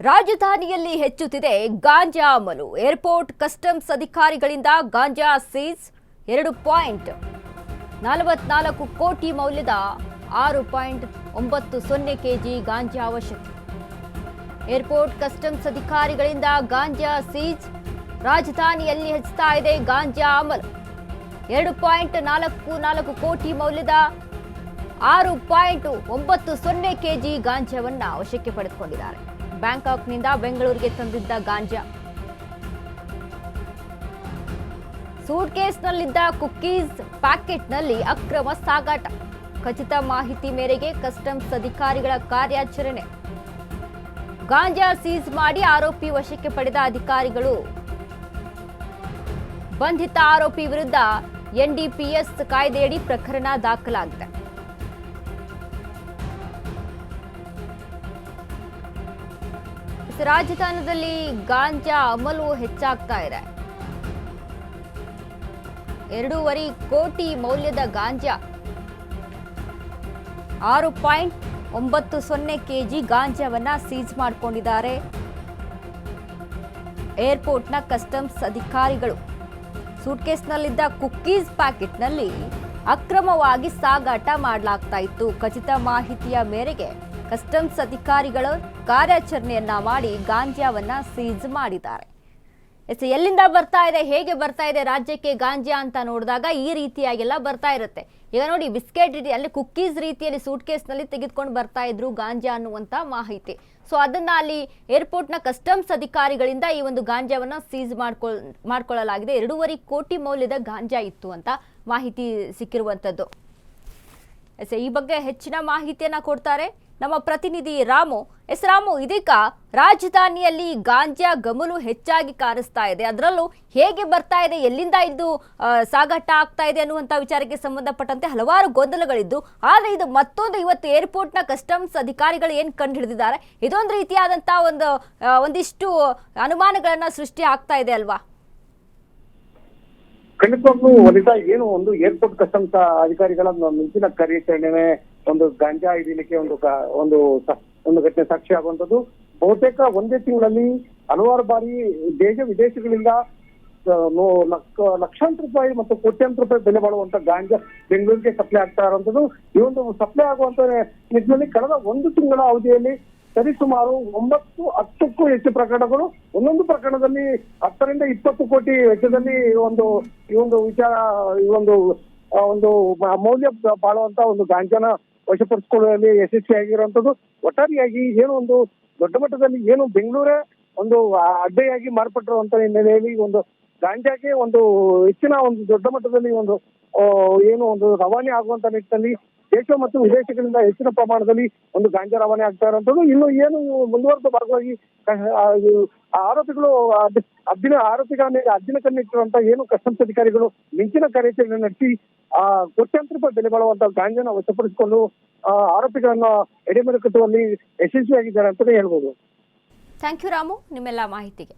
ರಾಜಧಾನಿಯಲ್ಲಿ ಹೆಚ್ಚುತ್ತಿದೆ ಗಾಂಜಾ ಅಮಲು. Airport customs ಅಧಿಕಾರಿಗಳಿಂದ ಗಾಂಜಾ ಸೀಸ್. 2.44 ಕೋಟಿ ಮೌಲ್ಯದ 6.90 ಕೆಜಿ ಗಾಂಜಾ ವಶಕ್ಕೆ. ಏರ್ಪೋರ್ಟ್ ಕಸ್ಟಮ್ಸ್ ಅಧಿಕಾರಿಗಳಿಂದ ಗಾಂಜಾ ಸೀಸ್. ರಾಜಧಾನಿಯಲ್ಲಿ ಹೆಚ್ಚುತ್ತಾ ಇದೆ ಗಾಂಜಾ ಅಮಲು. 2.44 ಕೋಟಿ ಮೌಲ್ಯದ 6.90 ಕೆಜಿ ಗಾಂಜಾವನ್ನ ವಶಕ್ಕೆ ಪಡೆದುಕೊಂಡಿದ್ದಾರೆ. ಬ್ಯಾಂಕಾಕ್ನಿಂದ ಬೆಂಗಳೂರಿಗೆ ತಂದಿದ್ದ ಗಾಂಜಾ. ಸೂಟ್ಕೇಸ್ನಲ್ಲಿದ್ದ ಕುಕ್ಕೀಸ್ ಪ್ಯಾಕೆಟ್ನಲ್ಲಿ ಅಕ್ರಮ ಸಾಗಾಟ. ಖಚಿತ ಮಾಹಿತಿ ಮೇರೆಗೆ ಕಸ್ಟಮ್ಸ್ ಅಧಿಕಾರಿಗಳ ಕಾರ್ಯಾಚರಣೆ. ಗಾಂಜಾ ಸೀಸ್ ಮಾಡಿ ಆರೋಪಿ ವಶಕ್ಕೆ ಪಡೆದ ಅಧಿಕಾರಿಗಳು. ಬಂಧಿತ ಆರೋಪಿ ವಿರುದ್ಧ ಎನ್ಡಿಪಿಎಸ್ ಕಾಯ್ದೆಯಡಿ ಪ್ರಕರಣ ದಾಖಲಾಗಿದೆ. ರಾಜಧಾನಿಯಲ್ಲಿ ಗಾಂಜಾ ಅಮಲು ಹೆಚ್ಚಾಗ್ತಾ ಇದೆ. 2.5 ಕೋಟಿ ಮೌಲ್ಯದ ಗಾಂಜಾ, 6.90 ಕೆಜಿ ಗಾಂಜಾವನ್ನ ಸೀಸ್ ಮಾಡಿಕೊಂಡಿದ್ದಾರೆ ಏರ್ಪೋರ್ಟ್ನ ಕಸ್ಟಮ್ಸ್ ಅಧಿಕಾರಿಗಳು. ಸೂಟ್ಕೇಸ್ನಲ್ಲಿದ್ದ ಕುಕ್ಕೀಸ್ ಪ್ಯಾಕೆಟ್ನಲ್ಲಿ ಅಕ್ರಮವಾಗಿ ಸಾಗಾಟ ಮಾಡಲಾಗ್ತಾ ಇತ್ತು. ಖಚಿತ ಮಾಹಿತಿಯ ಮೇರೆಗೆ ಕಸ್ಟಮ್ಸ್ ಅಧಿಕಾರಿಗಳು ಕಾರ್ಯಾಚರಣೆಯನ್ನ ಮಾಡಿ ಗಾಂಜಾವನ್ನ ಸೀಸ್ ಮಾಡಿದ್ದಾರೆ. ಎಲ್ಲಿಂದ ಬರ್ತಾ ಇದೆ, ಹೇಗೆ ಬರ್ತಾ ಇದೆ ರಾಜ್ಯಕ್ಕೆ ಗಾಂಜಾ ಅಂತ ನೋಡಿದಾಗ ಈ ರೀತಿಯಾಗೆಲ್ಲ ಬರ್ತಾ ಇರುತ್ತೆ. ಈಗ ನೋಡಿ, ಬಿಸ್ಕೆಟ್ ರೀತಿ ಅಲ್ಲಿ ಕುಕ್ಕೀಸ್ ರೀತಿಯಲ್ಲಿ ಸೂಟ್ಕೇಸ್ನಲ್ಲಿ ತೆಗೆದುಕೊಂಡು ಬರ್ತಾ ಇದ್ರು ಗಾಂಜಾ ಅನ್ನುವಂಥ ಮಾಹಿತಿ. ಸೊ ಅದನ್ನ ಅಲ್ಲಿ ಏರ್ಪೋರ್ಟ್ನ ಕಸ್ಟಮ್ಸ್ ಅಧಿಕಾರಿಗಳಿಂದ ಈ ಒಂದು ಗಾಂಜಾವನ್ನ ಸೀಸ್ ಮಾಡ್ಕೊಳ್ಳಲಾಗಿದೆ. 2.5 ಕೋಟಿ ಮೌಲ್ಯದ ಗಾಂಜಾ ಇತ್ತು ಅಂತ ಮಾಹಿತಿ ಸಿಕ್ಕಿರುವಂಥದ್ದು. ಈ ಬಗ್ಗೆ ಹೆಚ್ಚಿನ ಮಾಹಿತಿಯನ್ನ ಕೊಡ್ತಾರೆ ನಮ್ಮ ಪ್ರತಿನಿಧಿ ರಾಮು. ರಾಮು, ಇದೀಗ ರಾಜಧಾನಿಯಲ್ಲಿ ಗಾಂಜಾ ಗಮಲು ಹೆಚ್ಚಾಗಿ ಕಾಣಿಸ್ತಾ ಇದೆ. ಅದರಲ್ಲೂ ಹೇಗೆ ಬರ್ತಾ ಇದೆ, ಎಲ್ಲಿಂದ ಇದು ಸಾಗಾಟ ಆಗ್ತಾ ಇದೆ ಅನ್ನುವಂಥ ವಿಚಾರಕ್ಕೆ ಸಂಬಂಧಪಟ್ಟಂತೆ ಹಲವಾರು ಗೊಂದಲಗಳಿದ್ದು, ಆದರೆ ಇದು ಮತ್ತೊಂದು ಇವತ್ತು ಏರ್ಪೋರ್ಟ್ನ ಕಸ್ಟಮ್ಸ್ ಅಧಿಕಾರಿಗಳು ಏನು ಕಂಡು ಹಿಡಿದಿದ್ದಾರೆ, ಇದೊಂದು ರೀತಿಯಾದಂಥ ಒಂದಿಷ್ಟು ಅನುಮಾನಗಳನ್ನ ಸೃಷ್ಟಿ ಆಗ್ತಾ ಇದೆ ಅಲ್ವಾ? ಖಂಡಿತವಾಗ್ಲೂ ವನಿತಾ, ಏನು ಒಂದು ಏರ್ಪೋರ್ಟ್ ಕಸ್ಟಮ್ಸ್ ಅಧಿಕಾರಿಗಳ ಮುಂಚಿನ ಕಾರ್ಯಾಚರಣೆ ಒಂದು ಗಾಂಜಾ ಹಿಡಿಯಲಿಕ್ಕೆ ಒಂದು ಘಟನೆ ಸಾಕ್ಷಿ ಆಗುವಂತದ್ದು. ಬಹುತೇಕ ಒಂದೇ ತಿಂಗಳಲ್ಲಿ ಹಲವಾರು ಬಾರಿ ದೇಶ ವಿದೇಶಗಳಿಂದ ಲಕ್ಷಾಂತರ ರೂಪಾಯಿ ಮತ್ತು ಕೋಟ್ಯಾಂತರ ರೂಪಾಯಿ ಬೆಲೆ ಬಾಳುವಂತ ಗಾಂಜಾ ಬೆಂಗಳೂರಿಗೆ ಸಪ್ಲೈ ಆಗ್ತಾ ಇರುವಂತದ್ದು. ಈ ಒಂದು ಸಪ್ಲೈ ಆಗುವಂತ ನಿಟ್ಟಿನಲ್ಲಿ ಕಳೆದ ಒಂದು ತಿಂಗಳ ಅವಧಿಯಲ್ಲಿ ಸರಿಸುಮಾರು 9-10ಕ್ಕೂ ಹೆಚ್ಚು ಪ್ರಕರಣಗಳು, ಒಂದೊಂದು ಪ್ರಕರಣದಲ್ಲಿ 10ರಿಂದ 20 ಕೋಟಿ ವೆಚ್ಚದಲ್ಲಿ ಈ ಒಂದು ಮೌಲ್ಯ ಬಾಳುವಂತ ಒಂದು ಗಾಂಜಾನ ವಶಪಡಿಸಿಕೊಳ್ಳುವಲ್ಲಿ ಯಶಸ್ವಿಯಾಗಿರುವಂತದ್ದು. ಒಟ್ಟಾರೆಯಾಗಿ ಏನು ಒಂದು ದೊಡ್ಡ ಮಟ್ಟದಲ್ಲಿ ಏನು ಬೆಂಗಳೂರೇ ಒಂದು ಅಡ್ಡೆಯಾಗಿ ಮಾರ್ಪಟ್ಟಿರುವಂತ ಹಿನ್ನೆಲೆಯಲ್ಲಿ ಒಂದು ಗಾಂಜಾಗೆ ಒಂದು ಹೆಚ್ಚಿನ ಒಂದು ದೊಡ್ಡ ಮಟ್ಟದಲ್ಲಿ ಒಂದು ರವಾನೆ ಆಗುವಂತ ನಿಟ್ಟಿನಲ್ಲಿ ದೇಶ ಮತ್ತು ವಿದೇಶಗಳಿಂದ ಹೆಚ್ಚಿನ ಪ್ರಮಾಣದಲ್ಲಿ ಒಂದು ಗಾಂಜಾ ರವಾನೆ ಆಗ್ತಾ ಇರುವಂತದ್ದು. ಇನ್ನು ಏನು ಮುಂದುವರೆದ ಭಾಗವಾಗಿ ಆರೋಪಿಗಳ ಮೇಲೆ ಅದ್ದಿನ ಕಣ್ಣಿಟ್ಟಿರುವಂತ ಏನು ಕಸ್ಟಮ್ಸ್ ಅಧಿಕಾರಿಗಳು ಮಿಂಚಿನ ಕಾರ್ಯಾಚರಣೆ ನಡೆಸಿ ಕೋಟ್ಯಾಂತರ ರೂಪಾಯಿ ಬೆಲೆ ಬಾಳುವಂತ ಗಾಂಜಾನ ವಶಪಡಿಸಿಕೊಂಡು ಆರೋಪಿಗಳನ್ನ ಎಡೆಮೇಲೆ ಕಟ್ಟುವಲ್ಲಿ ಯಶಸ್ವಿಯಾಗಿದ್ದಾರೆ ಅಂತಾನೆ ಹೇಳ್ಬೋದು. ಥ್ಯಾಂಕ್ ಯು ರಾಮು, ನಿಮ್ಮೆಲ್ಲ ಮಾಹಿತಿಗೆ.